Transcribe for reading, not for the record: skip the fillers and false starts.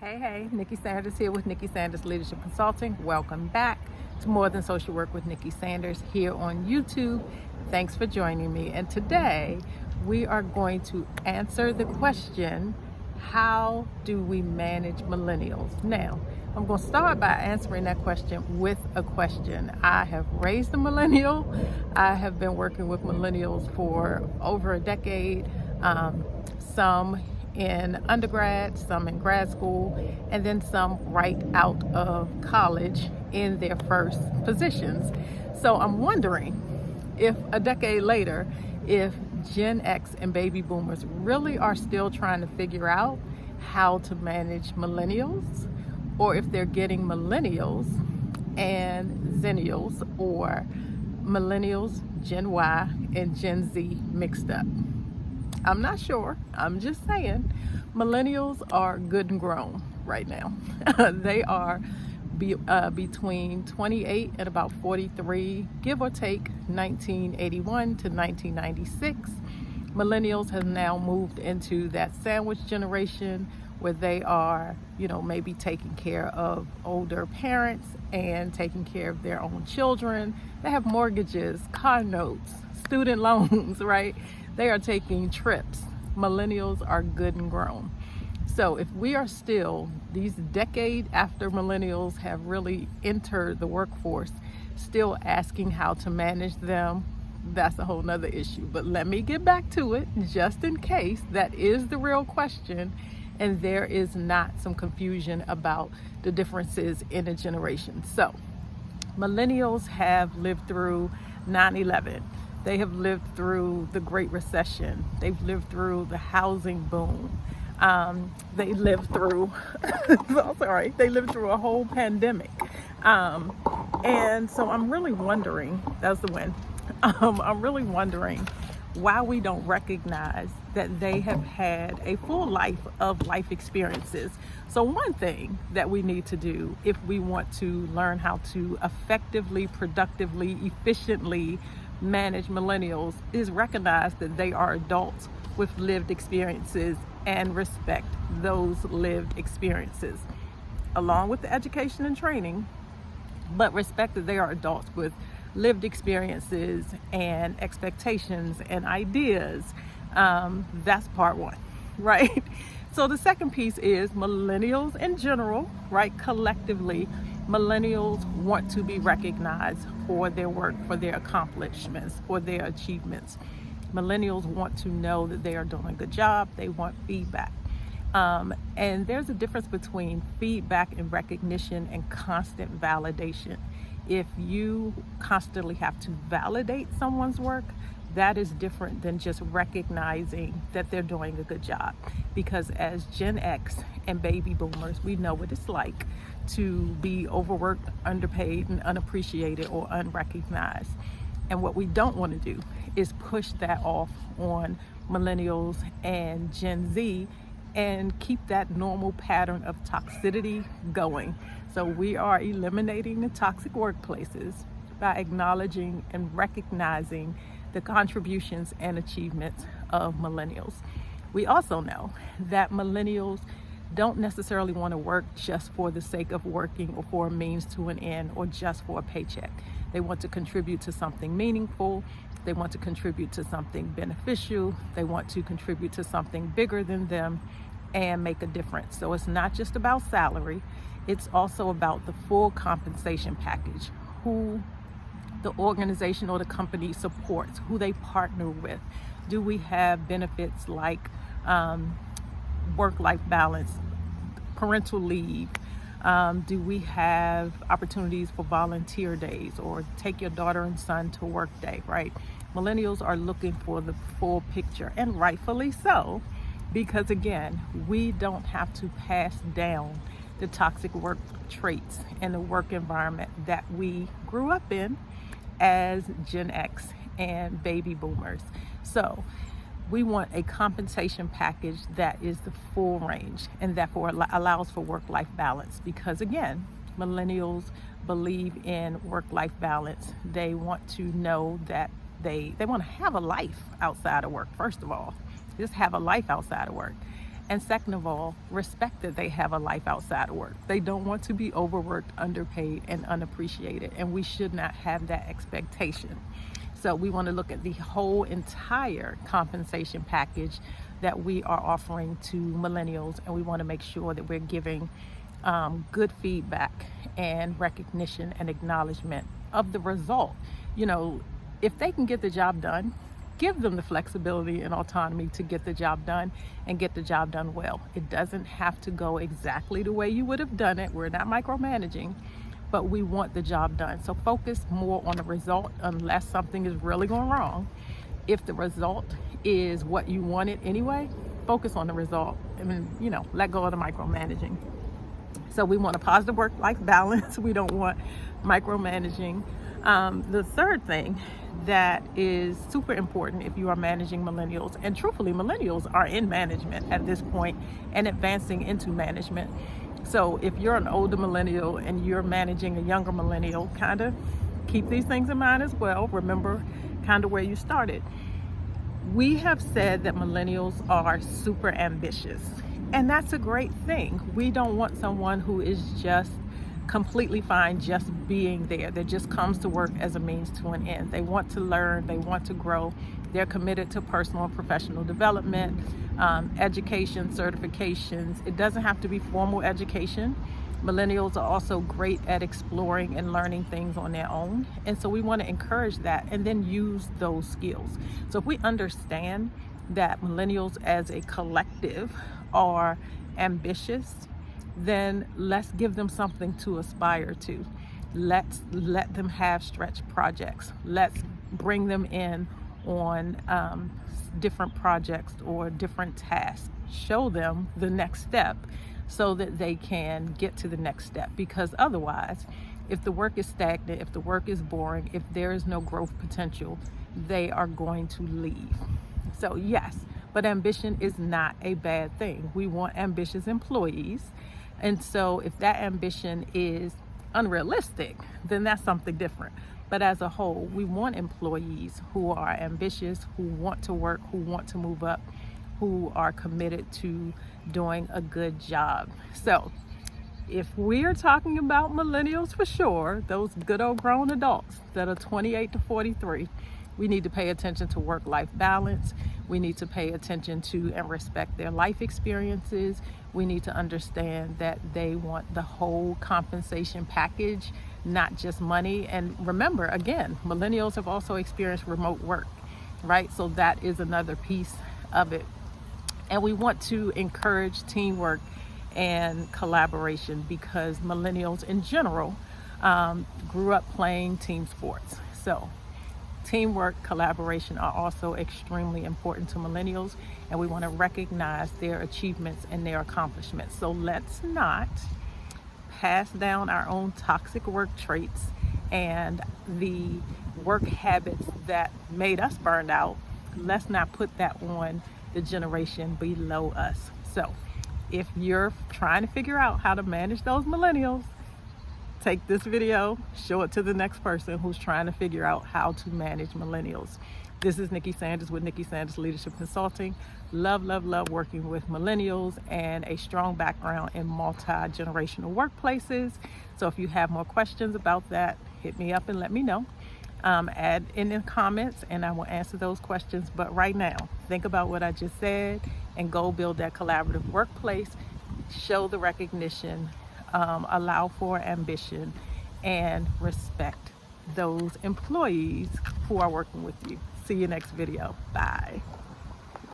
Hey, Nikki Sanders here with Nikki Sanders Leadership Consulting. Welcome back to More Than Social Work with Nikki Sanders here on YouTube. Thanks for joining me. And today we are going to answer the question, how do we manage millennials? Now, I'm going to start by answering that question with a question. I have raised a millennial. I have been working with millennials for over a decade, some in undergrad, some in grad school, and then some right out of college in their first positions. So I'm wondering if a decade later, if Gen X and baby boomers really are still trying to figure out how to manage millennials, or if they're getting millennials and zennials, or millennials, Gen Y, and Gen Z mixed up. I'm not sure. I'm just saying millennials are good and grown right now. They are between 28 and about 43, give or take 1981 to 1996. Millennials have now moved into that sandwich generation where they are, maybe taking care of older parents and taking care of their own children. They have mortgages, car notes, student loans, right? They are taking trips. Millennials are good and grown. So if we are still, these decades after millennials have really entered the workforce, still asking how to manage them, that's a whole nother issue. But let me get back to it, just in case that is the real question and there is not some confusion about the differences in a generation. So millennials have lived through 9/11. They have lived through the Great Recession. They've lived through the housing boom. They lived through, they lived through a whole pandemic. And so I'm really wondering, that's the win. I'm really wondering why we don't recognize that they have had a full life of life experiences. So one thing that we need to do if we want to learn how to effectively, productively, efficiently manage millennials is recognize that they are adults with lived experiences and respect those lived experiences along with the education and training, but respect that they are adults with lived experiences and expectations and ideas. That's part one, right? So the second piece is millennials in general, right? Collectively, millennials want to be recognized for their work, for their accomplishments, for their achievements. Millennials want to know that they are doing a good job. They want feedback. And there's a difference between feedback and recognition and constant validation. If you constantly have to validate someone's work, that is different than just recognizing that they're doing a good job. Because as Gen X and baby boomers, we know what it's like to be overworked, underpaid, and unappreciated or unrecognized. And what we don't want to do is push that off on millennials and Gen Z and keep that normal pattern of toxicity going. So we are eliminating the toxic workplaces by acknowledging and recognizing the contributions and achievements of millennials. We also know that millennials don't necessarily want to work just for the sake of working or for a means to an end or just for a paycheck. They want to contribute to something meaningful. They want to contribute to something beneficial. They want to contribute to something bigger than them and make a difference. So it's not just about salary. It's also about the full compensation package, who the organization or the company supports, who they partner with. Do we have benefits like work-life balance, parental leave? Do we have opportunities for volunteer days or take your daughter and son to work day, right? Millennials are looking for the full picture, and rightfully so, because again, we don't have to pass down the toxic work traits and the work environment that we grew up in as Gen X and baby boomers. So we want a compensation package that is the full range and therefore allows for work-life balance, because again, millennials believe in work-life balance. They want to know that they want to have a life outside of work. First of all, just have a life outside of work. And second of all, respect that they have a life outside of work. They don't want to be overworked, underpaid, and unappreciated. And we should not have that expectation. So we want to look at the whole entire compensation package that we are offering to millennials. And we want to make sure that we're giving good feedback and recognition and acknowledgement of the result. You know, if they can get the job done, give them the flexibility and autonomy to get the job done and get the job done well. It doesn't have to go exactly the way you would have done it. We're not micromanaging, but we want the job done. So focus more on the result unless something is really going wrong. If the result is what you wanted anyway, focus on the result. I mean, you know, let go of the micromanaging. So we want a positive work-life balance. We don't want micromanaging. The third thing that is super important if you are managing millennials, and truthfully, millennials are in management at this point and advancing into management. So if you're an older millennial and you're managing a younger millennial, kind of keep these things in mind as well. Remember kind of where you started. We have said that millennials are super ambitious, and that's a great thing. We don't want someone who is just completely fine just being there, that just comes to work as a means to an end. They want to learn, they want to grow, they're committed to personal and professional development, education, certifications. It doesn't have to be formal education. Millennials are also great at exploring and learning things on their own, and so we want to encourage that and then use those skills. So if we understand that millennials as a collective are ambitious, then let's give them something to aspire to. Let's let them have stretch projects. Let's bring them in on different projects or different tasks. Show them the next step so that they can get to the next step. Because otherwise, if the work is stagnant, if the work is boring, if there is no growth potential, they are going to leave. So yes, but ambition is not a bad thing. We want ambitious employees. And so if that ambition is unrealistic, then that's something different. But as a whole, we want employees who are ambitious, who want to work, who want to move up, who are committed to doing a good job. So if we're talking about millennials for sure, those good old grown adults that are 28 to 43, we need to pay attention to work-life balance. We need to pay attention to and respect their life experiences. We need to understand that they want the whole compensation package, not just money. And remember, again, millennials have also experienced remote work, right? So that is another piece of it. And we want to encourage teamwork and collaboration because millennials in general grew up playing team sports. So teamwork, collaboration are also extremely important to millennials, and we want to recognize their achievements and their accomplishments. So let's not pass down our own toxic work traits and the work habits that made us burned out. Let's not put that on the generation below us. So if you're trying to figure out how to manage those millennials, take this video, show it to the next person who's trying to figure out how to manage millennials. This is Nikki Sanders with Nikki Sanders Leadership Consulting. Love, love, love working with millennials and a strong background in multi-generational workplaces. So if you have more questions about that, hit me up and let me know. Add in the comments and I will answer those questions. But right now, think about what I just said and go build that collaborative workplace. Show the recognition, allow for ambition, and respect those employees who are working with you. See you next video. Bye.